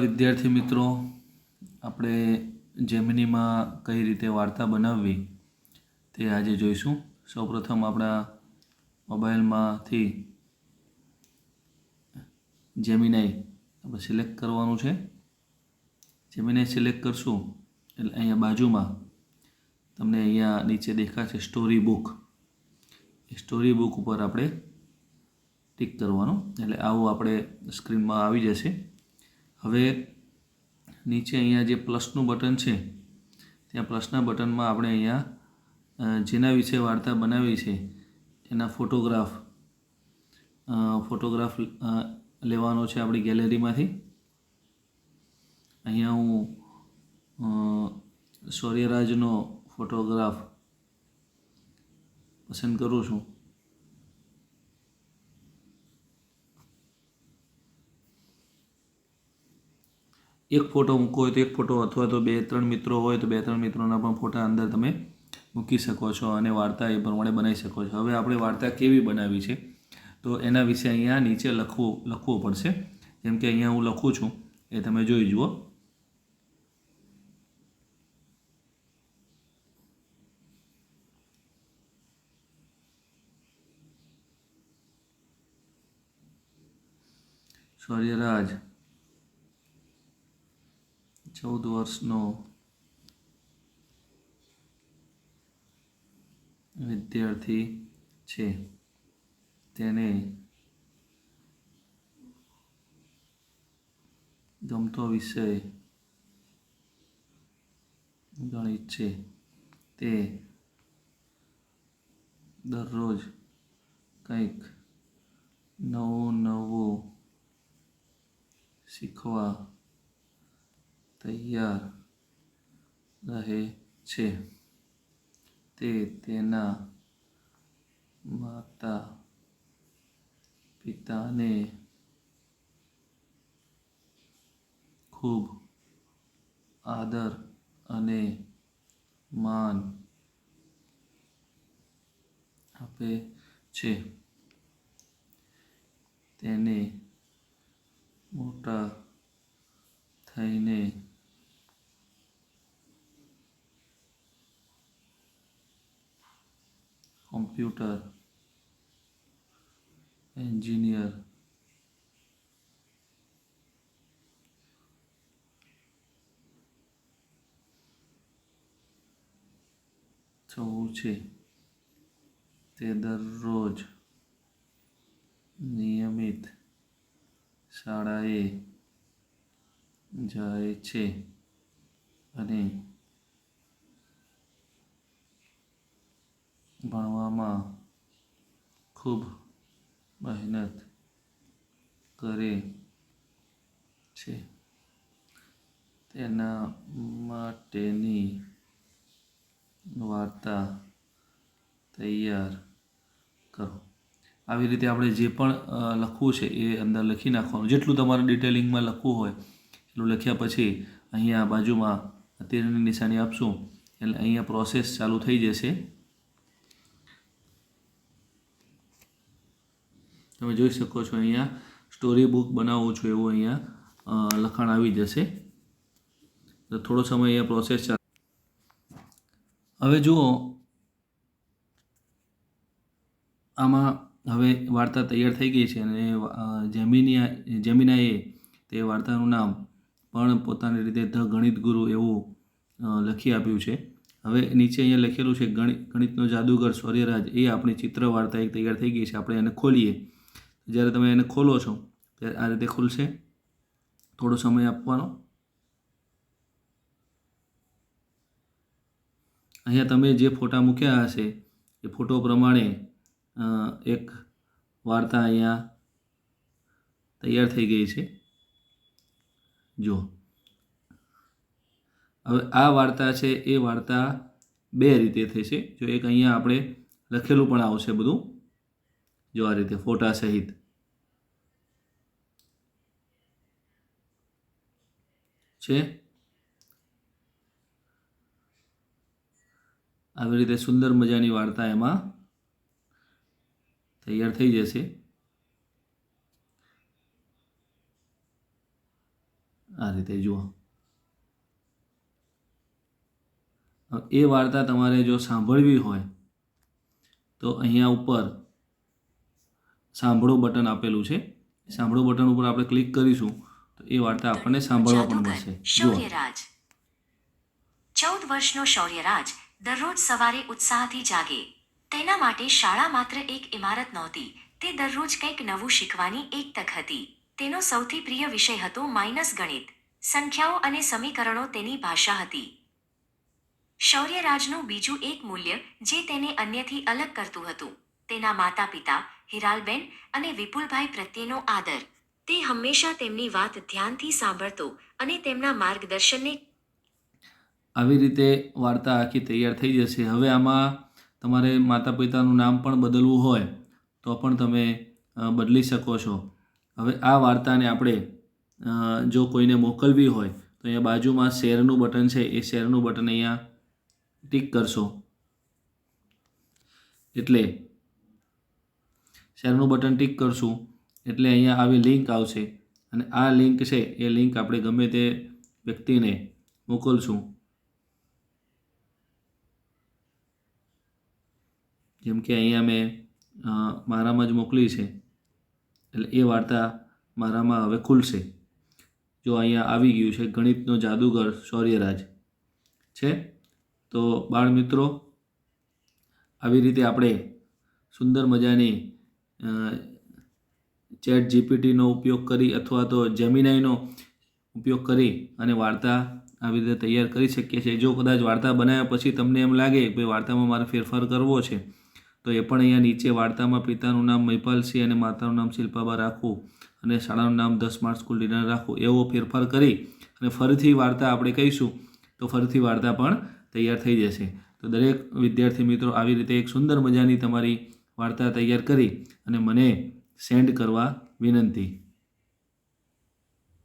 વિદ્યાર્થી મિત્રો, આપણે જેમિનીમાં કઈ રીતે વાર્તા બનાવવી તે આજે જોઈશું. સૌપ્રથમ આપણા મોબાઈલમાંથી જેમિનાઈ આપણે સિલેક્ટ કરવાનું છે. જેમિનાઈ સિલેક્ટ કરશું એટલે અહીંયા બાજુમાં તમને અહીંયા નીચે દેખાશે સ્ટોરી બુક. એ સ્ટોરી બુક ઉપર આપણે ટિક કરવાનું એટલે આવું આપણે સ્ક્રીનમાં આવી જશે. હવે નીચે અહીંયા જે પ્લસનું બટન છે ત્યાં પ્લસના બટનમાં આપણે અહીંયા જેના વિશે વાર્તા બનાવી છે એના ફોટોગ્રાફ લેવાનો છે આપણી ગેલેરીમાંથી. અહીંયા હું સૂર્યરાજનો ફોટોગ્રાફ પસંદ કરું છું. એક ફોટો મૂકવો હોય તો એક ફોટો, અથવા તો 2-3 મિત્રો હોય તો 2-3 મિત્રોના પણ ફોટા અંદર તમે મૂકી શકો છો અને વાર્તા એ પ્રમાણે બનાવી શકો છો. હવે આપણે વાર્તા કેવી બનાવી છે તો એના વિશે અહીંયા નીચે લખવું પડશે. જેમ કે અહીંયા હું લખું છું એ તમે જોઈ જુઓ. સૂર્યરાજ 14 વર્ષનો વિદ્યાર્થી છે. તેને ગમતો વિષય ગણિત છે. તે દરરોજ કંઈક નવું શીખવા તૈયાર રહે છે. તે તેના માતા પિતાને ખૂબ આદર અને માન આપે છે. તેને મોટા થઈને કોમ્પ્યુટર એન્જિનિયર થવું છે. તે દરરોજ નિયમિત શાળાએ જાય છે અને ભણવામાં ખૂબ મહેનત કરે છે. તેના માટેની વાર્તા તૈયાર કરો. આવી રીતે આપણે જે પણ લખવું છે એ અંદર લખી નાખવાનું. જેટલું તમારે ડિટેલિંગમાં લખવું હોય એટલું લખ્યા પછી અહીંયા બાજુમાં તીરની નિશાની આપશું એટલે અહીંયા પ્રોસેસ ચાલુ થઈ જશે. તમે જોઈ શકો છો અહીંયા સ્ટોરી બુક બનાવું છું એવું અહીંયા લખાણ આવી જશે. તો થોડો સમય અહીંયા પ્રોસેસ ચાલુ. હવે જુઓ, આમાં હવે વાર્તા તૈયાર થઈ ગઈ છે અને જેમિનાઈએ તે વાર્તાનું નામ પણ પોતાની રીતે ધ ગણિત ગુરુ એવું લખી આપ્યું છે. હવે નીચે અહીંયા લખેલું છે ગણિતનો જાદુગર સૂર્યરાજ. એ આપણી ચિત્ર વાર્તા એક તૈયાર થઈ ગઈ છે. આપણે એને ખોલીએ. જ્યારે તમે એને ખોલો છો ત્યારે આ રીતે ખુલશે. થોડો સમય આપવાનો. અહીંયા તમે જે ફોટા મૂક્યા હશે એ ફોટો પ્રમાણે એક વાર્તા અહીંયા તૈયાર થઈ ગઈ છે. જો હવે આ વાર્તા છે એ વાર્તા બે રીતે થશે. જો એક અહીંયા આપણે લખેલું પણ આવશે બધું. જો આ રીતે ફોટા સહિત. છે આવી રીતે સુંદર મજાની વાર્તા એમાં તૈયાર થઈ જશે. આ રીતે જુઓ. એ વાર્તા તમારે જો સાંભળવી હોય તો અહીંયા ઉપર સાંભળો બટન આપેલું છે. સાંભળો બટન ઉપર આપણે ક્લિક કરીશું તો એ વાર્તા આપણને સાંભળવા પણ મળશે. શૌર્યરાજ. 14 વર્ષનો શૌર્યરાજ દરરોજ સવારે ઉત્સાહથી જાગે. તેના માટે શાળા માત્ર એક ઇમારત નહોતી, તે દરરોજ કંઈક નવું શીખવાની એક તક હતી. તેનો સૌથી પ્રિય વિષય હતો ગણિત. સંખ્યાઓ અને સમીકરણો તેની ભાષા હતી. શૌર્યરાજનું બીજું એક મૂલ્ય જે તેને અન્યથી અલગ કરતું હતું, તેના માતા પિતા હિરાલબેન અને વિપુલભાઈ પ્રત્યેનો આદર. તે હંમેશા તેમની વાત ધ્યાનથી સાંભળતો અને તેમના માર્ગદર્શનને. આવી રીતે વાર્તા આખી તૈયાર થઈ જશે. હવે આમાં તમારે માતા પિતાનું નામ પણ બદલવું હોય તો પણ તમે બદલી શકો છો. હવે આ વાર્તાને આપણે જો કોઈને મોકલવી હોય તો અહીંયા બાજુમાં શેરનું બટન છે, એ શેરનું બટન અહીંયા ટિક કરશો એટલે શેરનું બટન ટિક કરશું એટલે અહીંયા આવી લિંક આવશે અને આ લિંક છે એ લિંક આપણે ગમે તે વ્યક્તિને મોકલશું. જેમ કે અહીંયા મેં મારામાં જ મોકલી છે એટલે એ વાર્તા મારામાં હવે ખુલશે. જો અહીંયા આવી ગયું છે ગણિતનો જાદુગર શૌર્યરાજ છે. તો બાળ મિત્રો, આવી રીતે આપણે સુંદર મજાની ચેટ જીપીટીનો ઉપયોગ કરી અથવા તો જેમિનાઈનો ઉપયોગ કરી અને વાર્તા આવી રીતે તૈયાર કરી શકીએ છીએ. જો કદાચ વાર્તા બનાવ્યા પછી તમને એમ લાગે કે ભાઈ વાર્તામાં મારે ફેરફાર કરવો છે તો એ પણ અહીંયા નીચે વાર્તામાં પિતાનું નામ મહિપાલસિંહ અને માતાનું નામ શિલ્પાબા રાખવું અને શાળાનું નામ 10 સ્માર્ટ સ્કૂલ ડિનર રાખવું, એવો ફેરફાર કરી અને ફરીથી વાર્તા આપણે કહીશું તો ફરીથી વાર્તા પણ તૈયાર થઈ જશે. તો દરેક વિદ્યાર્થી મિત્રો આવી રીતે એક સુંદર મજાની તમારી વાર્તા તૈયાર કરી અને મને સેન્ડ કરવા વિનંતી.